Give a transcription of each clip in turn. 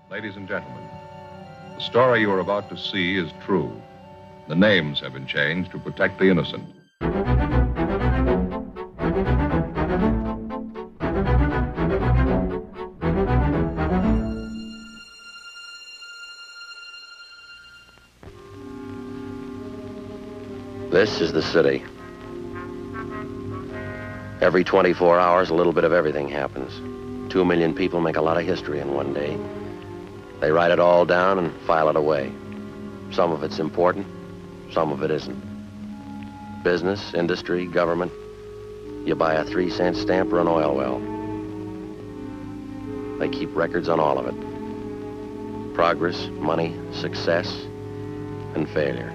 Ladies and gentlemen, the story you are about to see is true. The names have been changed to protect the innocent. This is the city. Every 24 hours, a little bit of everything happens. 2 million people make a lot of history in one day. They write it all down and file it away. Some of it's important, some of it isn't. Business, industry, government. You buy a 3-cent stamp or an oil well. They keep records on all of it. Progress, money, success, and failure.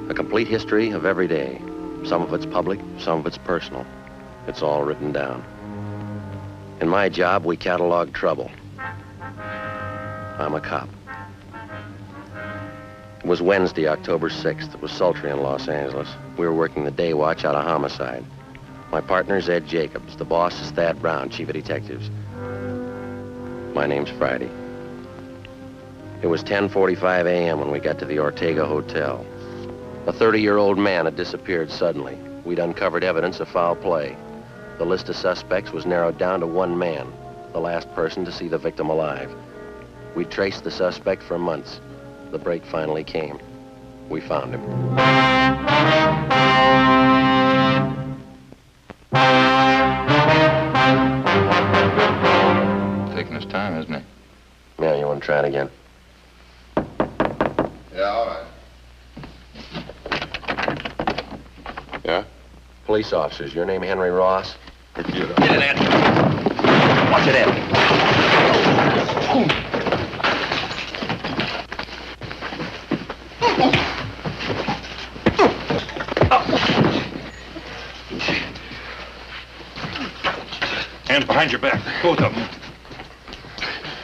A complete history of every day. Some of it's public, some of it's personal. It's all written down. In my job, we catalog trouble. I'm a cop. It was Wednesday, October 6th. It was sultry in Los Angeles. We were working the day watch out of homicide. My partner's Ed Jacobs. The boss is Thad Brown, chief of detectives. My name's Friday. It was 10:45 a.m. when we got to the Ortega Hotel. A 30-year-old man had disappeared suddenly. We'd uncovered evidence of foul play. The list of suspects was narrowed down to one man, the last person to see the victim alive. We traced the suspect for months. The break finally came. We found him. Taking his time, isn't he? Yeah, you want to try it again? Yeah, all right. Yeah? Police officers, your name Henry Ross? Get it, Ed. Watch it, Ed. Hands behind your back, both of them.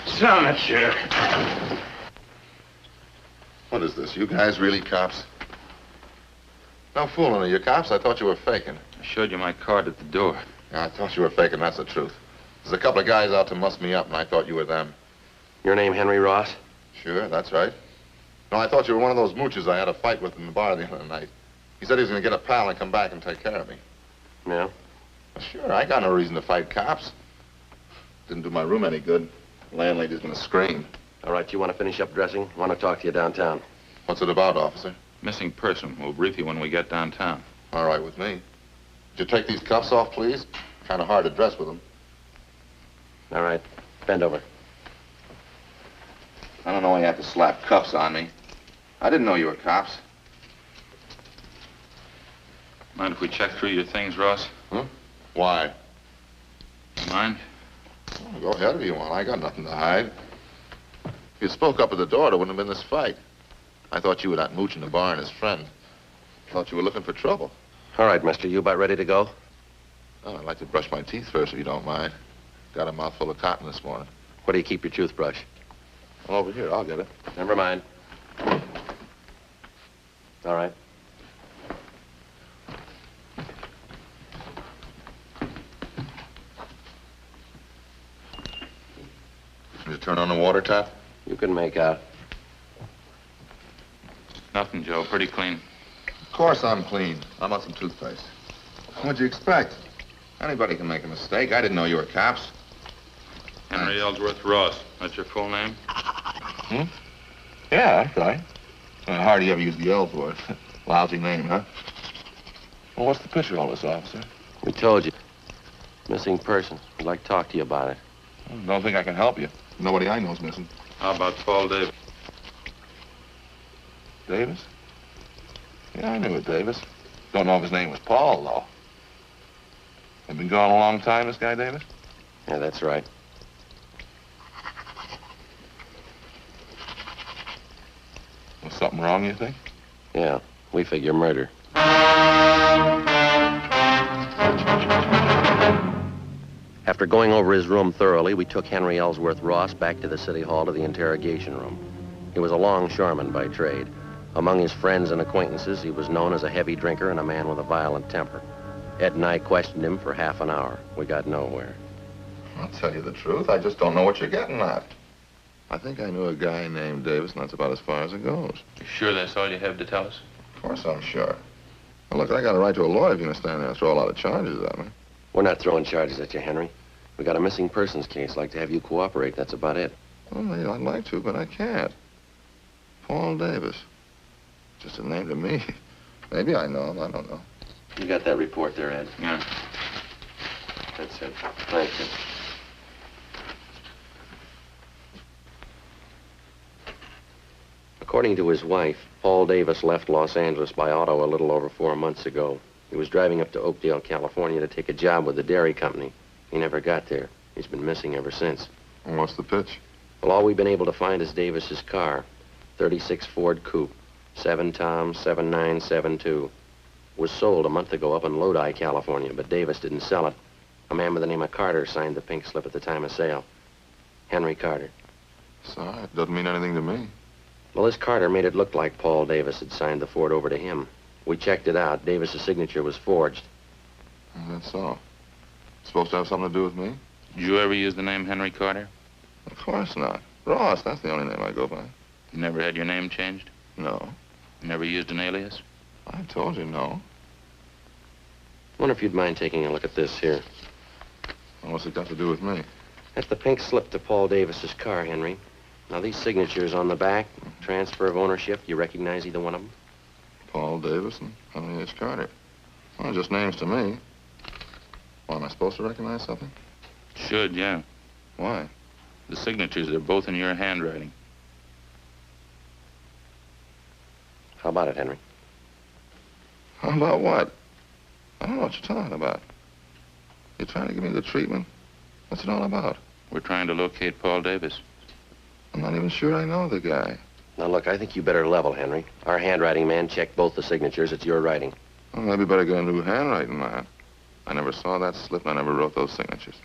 Sit down in that chair. What is this? You guys really cops? No fooling, are you cops? I thought you were faking. I showed you my card at the door. Yeah, I thought you were faking, that's the truth. There's a couple of guys out to muss me up, and I thought you were them. Your name Henry Ross? Sure, that's right. No, I thought you were one of those mooches I had a fight with in the bar the other night. He said he was going to get a pal and come back and take care of me. Yeah? Well, sure, I got no reason to fight cops. Didn't do my room any good. The landlady's going to scream. All right, you want to finish up dressing? I want to talk to you downtown. What's it about, officer? Missing person. We'll brief you when we get downtown. All right with me. Would you take these cuffs off, please? Kind of hard to dress with them. All right, bend over. I don't know why you have to slap cuffs on me. I didn't know you were cops. Mind if we check through your things, Ross? Huh? Why? Mind? Well, go ahead if you want. I got nothing to hide. If you spoke up at the door, there wouldn't have been this fight. I thought you were that mooch in the bar and his friend. Thought you were looking for trouble. All right, mister, you about ready to go? Oh, I'd like to brush my teeth first, if you don't mind. Got a mouthful of cotton this morning. Where do you keep your toothbrush? Well, over here, I'll get it. Never mind. All right. Did you turn on the water tap? You can make out. Nothing, Joe. Pretty clean. Of course I'm clean. I want some toothpaste. What'd you expect? Anybody can make a mistake. I didn't know you were cops. Henry Ellsworth Ross. That's your full name? Hmm? Yeah, that's right. Hardly ever use the L's word. Lousy name, huh? Well, what's the picture of all this, officer? We told you. Missing person. We'd like to talk to you about it. Don't think I can help you. Nobody I know's missing. How about Paul Davis? Davis? Yeah, I knew it, Davis. Don't know if his name was Paul, though. Have been gone a long time, this guy, Davis? Yeah, that's right. Was something wrong, you think? Yeah, we figure murder. After going over his room thoroughly, we took Henry Ellsworth Ross back to the city hall to the interrogation room. He was a longshoreman by trade. Among his friends and acquaintances, he was known as a heavy drinker and a man with a violent temper. Ed and I questioned him for half an hour. We got nowhere. I'll tell you the truth. I just don't know what you're getting at. I think I knew a guy named Davis, and that's about as far as it goes. You sure that's all you have to tell us? Of course I'm sure. Well, look, I got a right to a lawyer if you're going to stand there and throw a lot of charges at me. We're not throwing charges at you, Henry. We got a missing persons case. Like to have you cooperate. That's about it. Well, yeah, I'd like to, but I can't. Paul Davis. Just a name to me. Maybe I know him. I don't know. You got that report there, Ed? Yeah. That's it. Thank you. According to his wife, Paul Davis left Los Angeles by auto a little over 4 months ago. He was driving up to Oakdale, California to take a job with the dairy company. He never got there. He's been missing ever since. And what's the pitch? Well, all we've been able to find is Davis's car. 36 Ford Coupe, 7 Tom 7972. Was sold a month ago up in Lodi, California, but Davis didn't sell it. A man by the name of Carter signed the pink slip at the time of sale. Henry Carter. Sorry, it doesn't mean anything to me. Well, this Carter made it look like Paul Davis had signed the Ford over to him. We checked it out. Davis's signature was forged. That's all. Supposed to have something to do with me? Did you ever use the name Henry Carter? Of course not. Ross, that's the only name I go by. You never had your name changed? No. You never used an alias? I told you no. Wonder if you'd mind taking a look at this here. Well, what's it got to do with me? That's the pink slip to Paul Davis's car, Henry. Now, these signatures on the back, transfer of ownership, you recognize either one of them? Paul Davis and Henry H. Carter. Well, just names to me. Well, am I supposed to recognize something? Should, yeah. Why? The signatures are both in your handwriting. How about it, Henry? How about what? I don't know what you're talking about. You trying to give me the treatment? What's it all about? We're trying to locate Paul Davis. I'm not even sure I know the guy. Now, look, I think you better level, Henry. Our handwriting man checked both the signatures. It's your writing. Well, maybe better get a new handwriting, man. I never saw that slip, and I never wrote those signatures.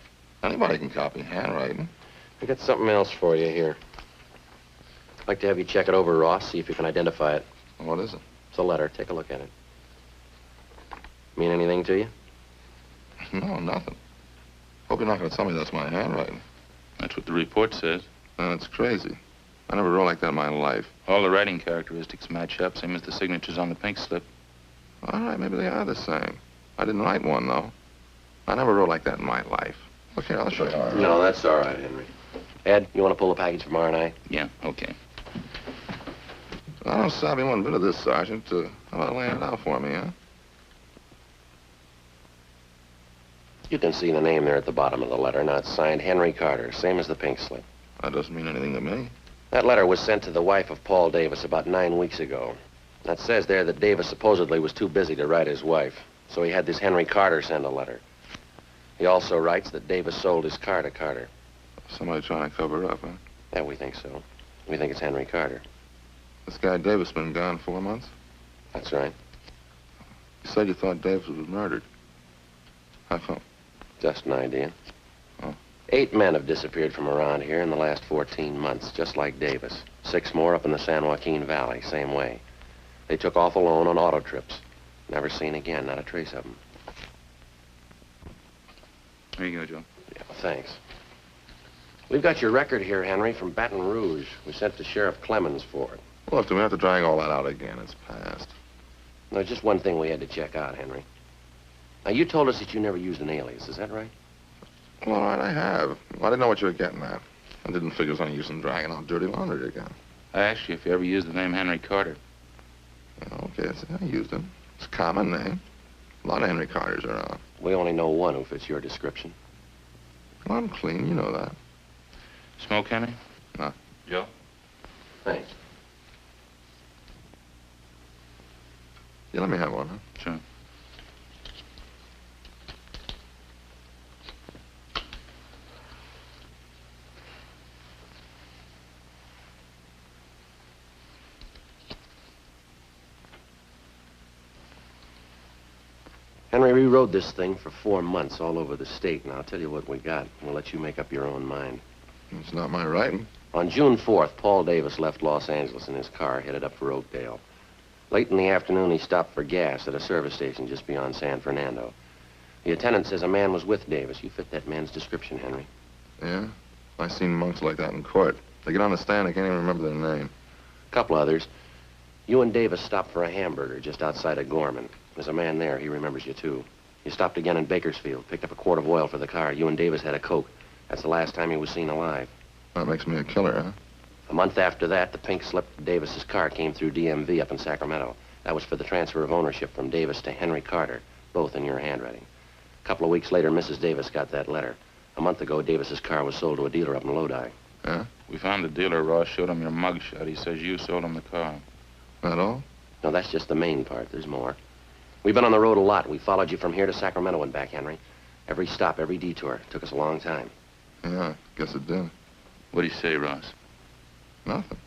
Anybody can copy handwriting. I got something else for you here. I'd like to have you check it over, Ross, see if you can identify it. What is it? It's a letter. Take a look at it. Mean anything to you? No, nothing. Hope you're not going to tell me that's my handwriting. That's what the report says. That's crazy. I never wrote like that in my life. All the writing characteristics match up, same as the signatures on the pink slip. All right, maybe they are the same. I didn't write one, though. I never wrote like that in my life. Look here, I'll show you. No, that's all right, Henry. Ed, you want to pull the package from R&I? Yeah, okay. I don't savvy one bit of this, Sergeant. How about laying it out for me, huh? You can see the name there at the bottom of the letter. Now, it's signed Henry Carter, same as the pink slip. That doesn't mean anything to me. That letter was sent to the wife of Paul Davis about 9 weeks ago. That says there that Davis supposedly was too busy to write his wife, so he had this Henry Carter send a letter. He also writes that Davis sold his car to Carter. Somebody trying to cover it up, huh? Yeah, we think so. We think it's Henry Carter. This guy Davis been gone 4 months? That's right. You said you thought Davis was murdered. How come? Just an idea. Oh. 8 men have disappeared from around here in the last 14 months, just like Davis. 6 more up in the San Joaquin Valley, same way. They took off alone on auto trips. Never seen again, not a trace of them. Here you go, Joe. Yeah, thanks. We've got your record here, Henry, from Baton Rouge. We sent to Sheriff Clemens for it. Look, do we have to drag all that out again? It's past. There's just one thing we had to check out, Henry. Now, you told us that you never used an alias, is that right? Well, all right, I have. I didn't know what you were getting at. I didn't figure it was any use in dragging out dirty laundry again. I asked you if you ever used the name Henry Carter. Yeah, okay, I used it. It's a common name. A lot of Henry Carters are around. We only know one who fits your description. Well, I'm clean, you know that. Smoke, Henry? No. Joe? Thanks. Yeah, let me have one, huh? Sure. Henry, we rode this thing for 4 months all over the state, and I'll tell you what we got. We'll let you make up your own mind. It's not my writing. On June 4th, Paul Davis left Los Angeles in his car, headed up for Oakdale. Late in the afternoon, he stopped for gas at a service station just beyond San Fernando. The attendant says a man was with Davis. You fit that man's description, Henry. Yeah? I seen monks like that in court. They get on the stand, I can't even remember their name. A couple others. You and Davis stopped for a hamburger just outside of Gorman. There's a man there. He remembers you, too. You stopped again in Bakersfield, picked up a quart of oil for the car. You and Davis had a Coke. That's the last time he was seen alive. That makes me a killer, huh? A month after that, the pink slip of Davis's car came through DMV up in Sacramento. That was for the transfer of ownership from Davis to Henry Carter, both in your handwriting. A couple of weeks later, Mrs. Davis got that letter. A month ago, Davis's car was sold to a dealer up in Lodi. Yeah? We found the dealer. Ross showed him your mugshot. He says you sold him the car. That all? No, that's just the main part. There's more. We've been on the road a lot. We followed you from here to Sacramento and back, Henry. Every stop, every detour. Took us a long time. Yeah, guess it did. What do you say, Ross? Nothing.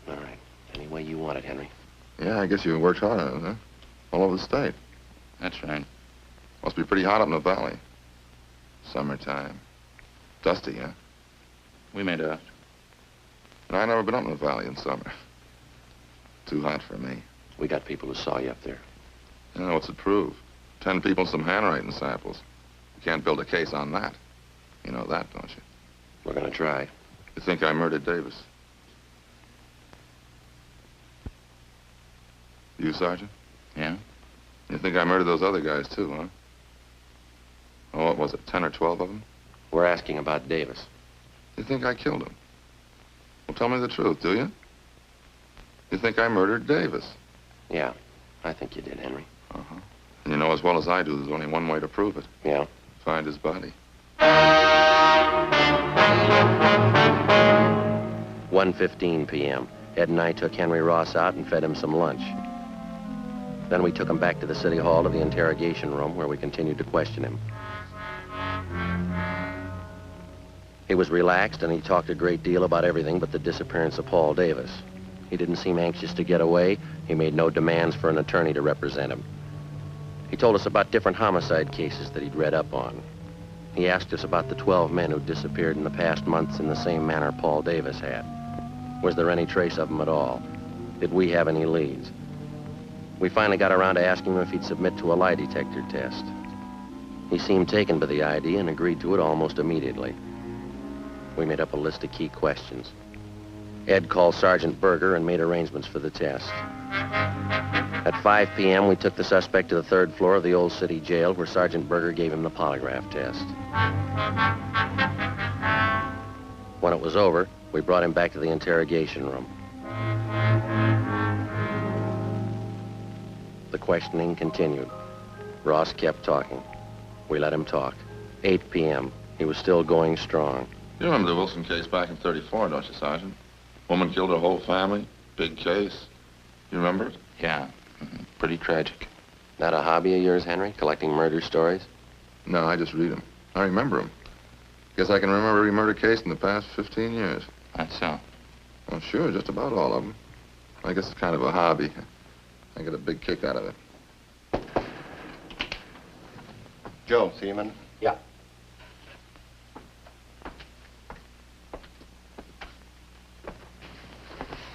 All right. Any way you want it, Henry. Yeah, I guess you worked hard on it, huh? All over the state. That's right. Must be pretty hot up in the valley. Summertime. Dusty, huh? We made out. And I never been up in the valley in summer. Too hot for me. We got people who saw you up there. Yeah, what's it prove? 10 people and some handwriting samples. You can't build a case on that. You know that, don't you? We're gonna try. You think I murdered Davis? You, Sergeant? Yeah? You think I murdered those other guys, too, huh? Oh, what was it, 10 or 12 of them? We're asking about Davis. You think I killed him? Well, tell me the truth, do you? You think I murdered Davis? Yeah, I think you did, Henry. Uh-huh. And you know as well as I do, there's only one way to prove it. Yeah? Find his body. 1:15 p.m. Ed and I took Henry Ross out and fed him some lunch. Then we took him back to the city hall to the interrogation room where we continued to question him. He was relaxed and he talked a great deal about everything but the disappearance of Paul Davis. He didn't seem anxious to get away. He made no demands for an attorney to represent him. He told us about different homicide cases that he'd read up on. He asked us about the 12 men who disappeared in the past months in the same manner Paul Davis had. Was there any trace of them at all? Did we have any leads? We finally got around to asking him if he'd submit to a lie detector test. He seemed taken by the idea and agreed to it almost immediately. We made up a list of key questions. Ed called Sergeant Berger and made arrangements for the test. At 5 p.m., we took the suspect to the 3rd floor of the old city jail where Sergeant Berger gave him the polygraph test. When it was over, we brought him back to the interrogation room. The questioning continued. Ross kept talking. We let him talk. 8 p.m. He was still going strong. You remember the Wilson case back in '34, don't you, Sergeant? Woman killed her whole family. Big case. You remember it? Yeah. Pretty tragic. That a hobby of yours, Henry? Collecting murder stories? No, I just read them. I remember them. Guess I can remember every murder case in the past 15 years. That's so. Well, sure, just about all of them. I guess it's kind of a hobby. I get a big kick out of it. Joe, see him in? Yeah.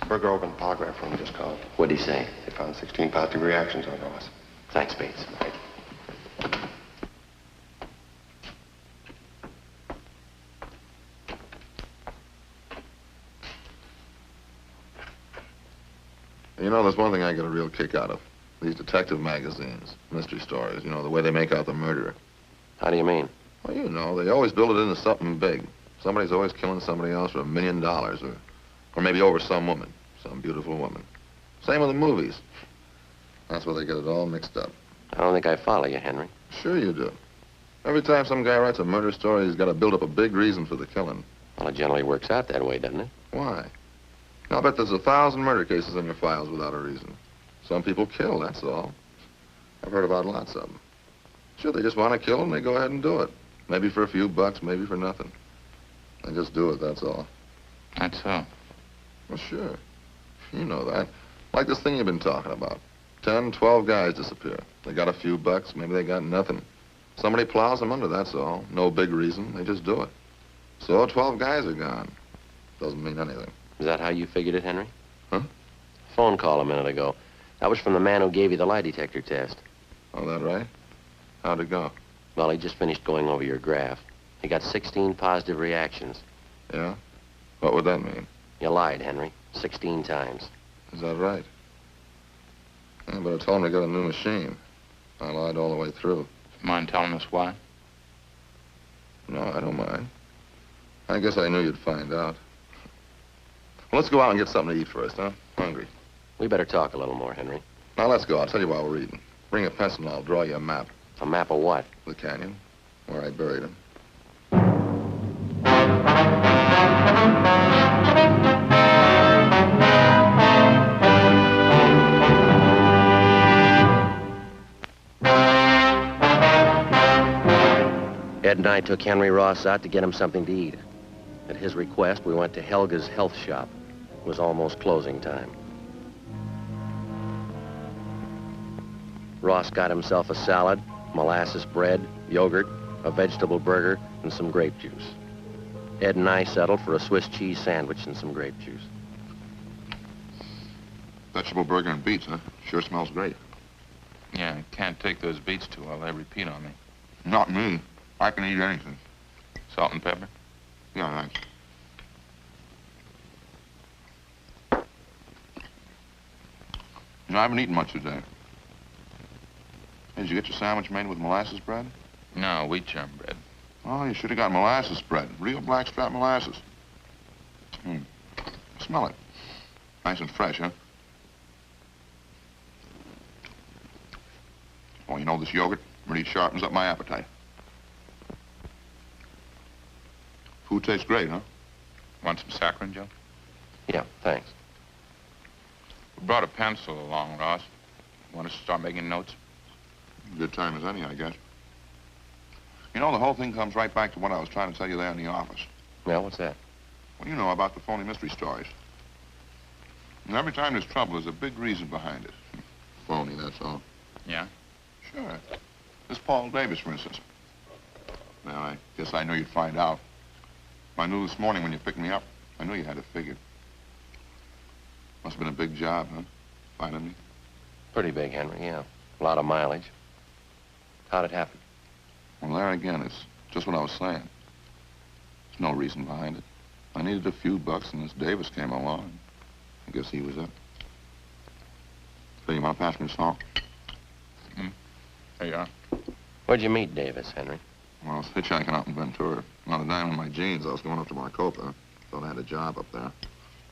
Berger over in the polygraph room just called. What'd he say? They found 16 positive reactions on Ross. Thanks, Bates. You know, there's one thing I get a real kick out of. These detective magazines, mystery stories, you know, the way they make out the murderer. How do you mean? Well, you know, they always build it into something big. Somebody's always killing somebody else for $1 million or maybe over some woman, some beautiful woman. Same with the movies. That's where they get it all mixed up. I don't think I follow you, Henry. Sure you do. Every time some guy writes a murder story, he's got to build up a big reason for the killing. Well, it generally works out that way, doesn't it? Why? I'll bet there's 1,000 murder cases in your files without a reason. Some people kill, that's all. I've heard about lots of them. Sure, they just want to kill and they go ahead and do it. Maybe for a few bucks, maybe for nothing. They just do it, that's all. That's so. Well, sure. You know that. Like this thing you've been talking about. 10, 12 guys disappear. They got a few bucks, maybe they got nothing. Somebody plows them under, that's all. No big reason, they just do it. So 12 guys are gone. Doesn't mean anything. Is that how you figured it, Henry? Huh? Phone call a minute ago. That was from the man who gave you the lie detector test. Oh, that right? How'd it go? Well, he just finished going over your graph. He got 16 positive reactions. Yeah? What would that mean? You lied, Henry. 16 times. Is that right? Yeah, but I told him to get a new machine. I lied all the way through. Mind telling us why? No, I don't mind. I guess I knew you'd find out. Well, let's go out and get something to eat first, huh? Hungry. We better talk a little more, Henry. Now, let's go. I'll tell you while we're eating. Bring a pencil and I'll draw you a map. A map of what? The canyon, where I buried him. Ed and I took Henry Ross out to get him something to eat. At his request, we went to Helga's health shop. It was almost closing time. Ross got himself a salad, molasses bread, yogurt, a vegetable burger, and some grape juice. Ed and I settled for a Swiss cheese sandwich and some grape juice. Vegetable burger and beets, huh? Sure smells great. Yeah, I can't take those beets too well. They repeat on me. Not me. I can eat anything. Salt and pepper? Yeah, thanks. You know, I haven't eaten much today. Hey, did you get your sandwich made with molasses bread? No, wheat germ bread. Oh, you should have got molasses bread. Real blackstrap molasses. Smell it. Nice and fresh, huh? Oh, you know, this yogurt really sharpens up my appetite. Food tastes great, huh? Want some saccharin, Joe? Yeah, thanks. We brought a pencil along, Ross. Want us to start making notes? Good time as any, I guess. You know, the whole thing comes right back to what I was trying to tell you there in the office. Yeah, what's that? Well, you know about the phony mystery stories. And every time there's trouble, there's a big reason behind it. Phony, that's all. Yeah? Sure. This Paul Davis, for instance. Well, I guess I knew you'd find out. I knew this morning when you picked me up, I knew you had it figured. Must have been a big job, huh? Finding me? Pretty big, Henry, yeah. A lot of mileage. How'd it happen? Well, there again, it's just what I was saying. There's no reason behind it. I needed a few bucks, and this Davis came along. I guess he was it. So you want to pass me the salt? There you are. Where'd you meet Davis, Henry? Well, I was hitchhiking out in Ventura. On a dime in my jeans, I was going up to Maricopa. Thought I had a job up there.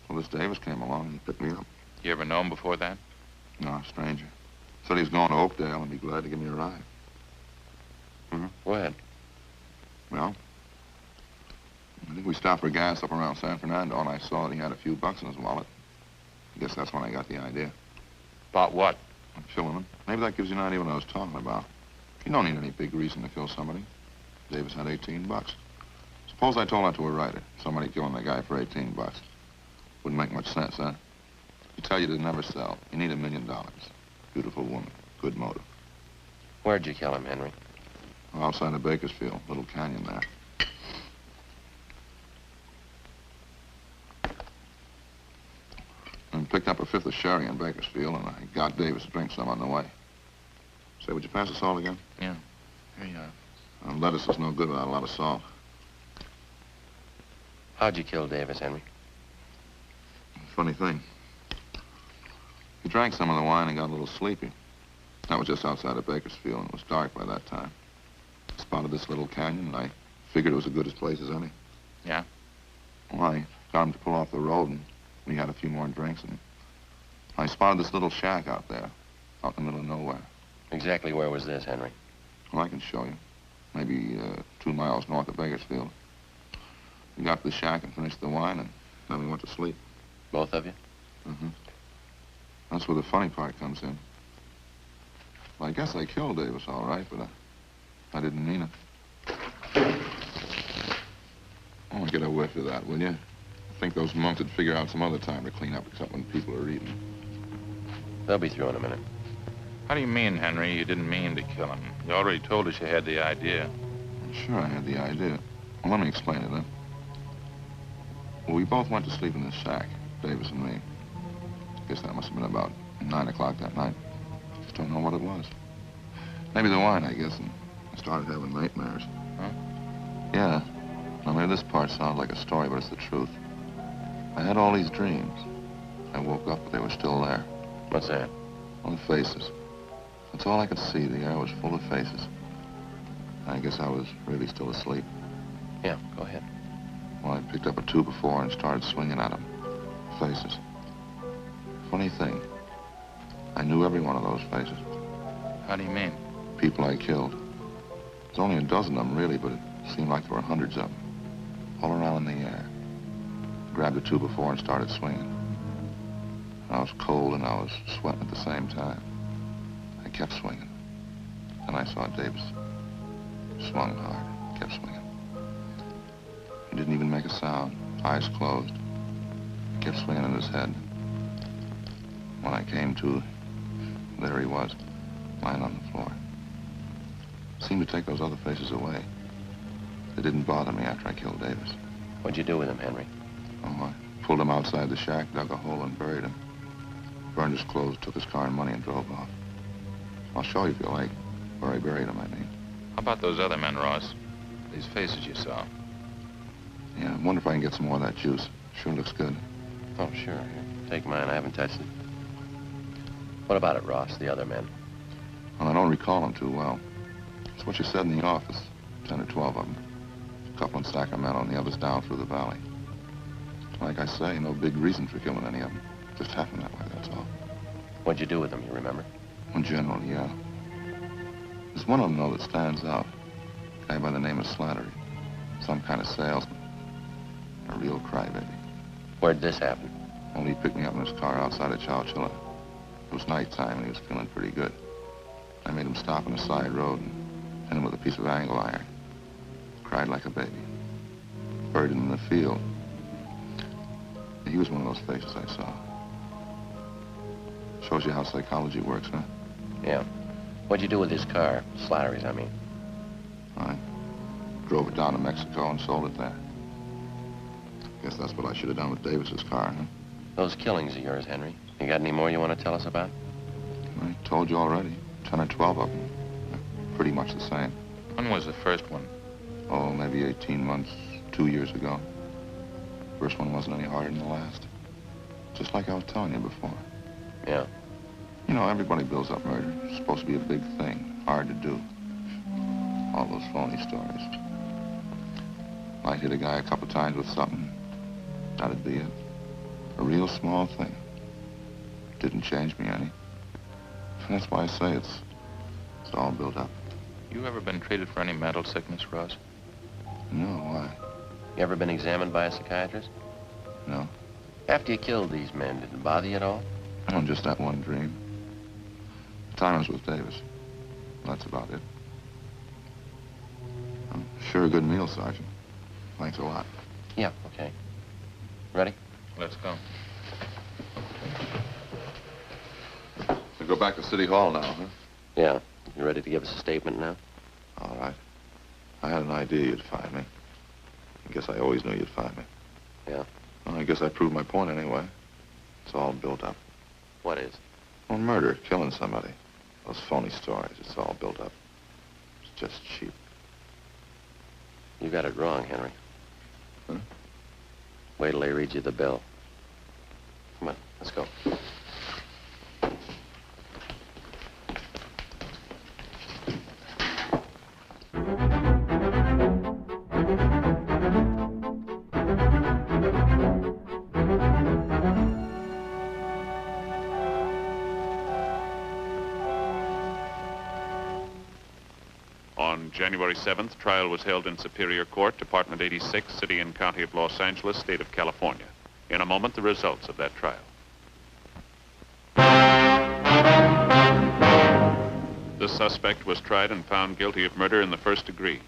Well, this Davis came along and he picked me up. You ever know him before that? No, a stranger. Said he was going to Oakdale and be glad to give me a ride. Go ahead. Well, I think we stopped for gas up around San Fernando, and I saw that he had a few bucks in his wallet. I guess that's when I got the idea. About what? I'm killing him. Maybe that gives you an idea what I was talking about. You don't need any big reason to kill somebody. Davis had 18 bucks. Suppose I told that to a writer. Somebody killing a guy for 18 bucks. Wouldn't make much sense, huh? You tell you to never sell. You need $1 million. Beautiful woman. Good motive. Where'd you kill him, Henry? Outside of Bakersfield. Little canyon there. And picked up a fifth of sherry in Bakersfield, and I got Davis to drink some on the way. Say, would you pass the salt again? Yeah. Here you are. Lettuce is no good without a lot of salt. How'd you kill Davis, Henry? Funny thing. He drank some of the wine and got a little sleepy. That was just outside of Bakersfield, and it was dark by that time. Spotted this little canyon, and I figured it was as good a place as any. Yeah? Well, I got him to pull off the road, and we had a few more drinks, and I spotted this little shack out there, out in the middle of nowhere. Exactly where was this, Henry? Well, I can show you. Maybe 2 miles north of Bakersfield. We got to the shack and finished the wine, and then we went to sleep. Both of you? Mm-hmm. That's where the funny part comes in. Well, I guess I killed Davis, all right, but I didn't mean it. Oh, get a whiff of that, will you? I think those monks would figure out some other time to clean up except when people are eating. They'll be through in a minute. How do you mean, Henry, you didn't mean to kill him? You already told us you had the idea. Sure, I had the idea. Well, let me explain it, then. Well, we both went to sleep in this shack, Davis and me. Guess that must have been about 9 o'clock that night. Just don't know what it was. Maybe the wine, I guess, and I started having nightmares. Huh? Yeah. Well, maybe this part sounds like a story, but it's the truth. had all these dreams. I woke up, but they were still there. What's that? All the faces. That's all I could see. The air was full of faces. I guess I was really still asleep. Yeah, go ahead. Well, I picked up a 2x4 and started swinging at them. Faces. Funny thing, I knew every one of those faces. How do you mean? People I killed. There's only a dozen of them, really, but it seemed like there were hundreds of them. All around in the air. Grabbed the 2x4 and started swinging. I was cold and I was sweating at the same time. I kept swinging. Then I saw Davis. Swung hard, kept swinging. He didn't even make a sound, eyes closed. Kept swinging in his head. When I came to, there he was, lying on the floor. Seemed to take those other faces away. They didn't bother me after I killed Davis. What'd you do with him, Henry? Oh, I pulled him outside the shack, dug a hole and buried him. Burned his clothes, took his car and money and drove off. I'll show you if you like, where I buried him, I mean. How about those other men, Ross? These faces you saw. Yeah, I wonder if I can get some more of that juice. Sure looks good. Oh, sure. Here, take mine. I haven't touched it. What about it, Ross, the other men? Well, I don't recall them too well. It's what you said in the office. 10 or 12 of them. A couple in Sacramento and the others down through the valley. Like I say, no big reason for killing any of them. Just happened that way, that's all. What'd you do with them, you remember? In general, yeah. There's one of them, though, that stands out. A guy by the name of Slattery. Some kind of salesman. A real crybaby. Where'd this happen? Well, he picked me up in his car outside of Chowchilla. It was nighttime and he was feeling pretty good. I made him stop on a side road and hit him with a piece of angle iron. Cried like a baby. Buried him in the field. He was one of those faces I saw. Shows you how psychology works, huh? Yeah. What'd you do with his car? Slattery's, I mean. I drove it down to Mexico and sold it there. Guess that's what I should have done with Davis's car, huh? Those killings of yours, Henry. You got any more you want to tell us about? I told you already. 10 or 12 of them. Pretty much the same. When was the first one? Oh, maybe 18 months, 2 years ago. First one wasn't any harder than the last. Just like I was telling you before. Yeah. You know, everybody builds up murder. It's supposed to be a big thing. Hard to do. All those phony stories. Might hit a guy a couple times with something. That'd be it. A real small thing. Didn't change me any. That's why I say it's all built up. You ever been treated for any mental sickness, Ross? No, why? You ever been examined by a psychiatrist? No. After you killed these men, did it bother you at all? Oh, just that one dream. The time I was with Davis. Well, that's about it. Sure a good meal, Sergeant. Thanks a lot. Yeah, okay. Ready? Let's go. We go back to City Hall now, huh? Yeah. You ready to give us a statement now? All right. I had an idea you'd find me. I guess I always knew you'd find me. Yeah. Well, I guess I proved my point anyway. It's all built up. What is? Well, murder, killing somebody. Those phony stories, it's all built up. It's just cheap. You got it wrong, Henry. Huh? Wait till they read you the bill. Come on, let's go. On January 7th, trial was held in Superior Court, Department 86, City and County of Los Angeles, State of California. In a moment, the results of that trial. The suspect was tried and found guilty of murder in the first degree.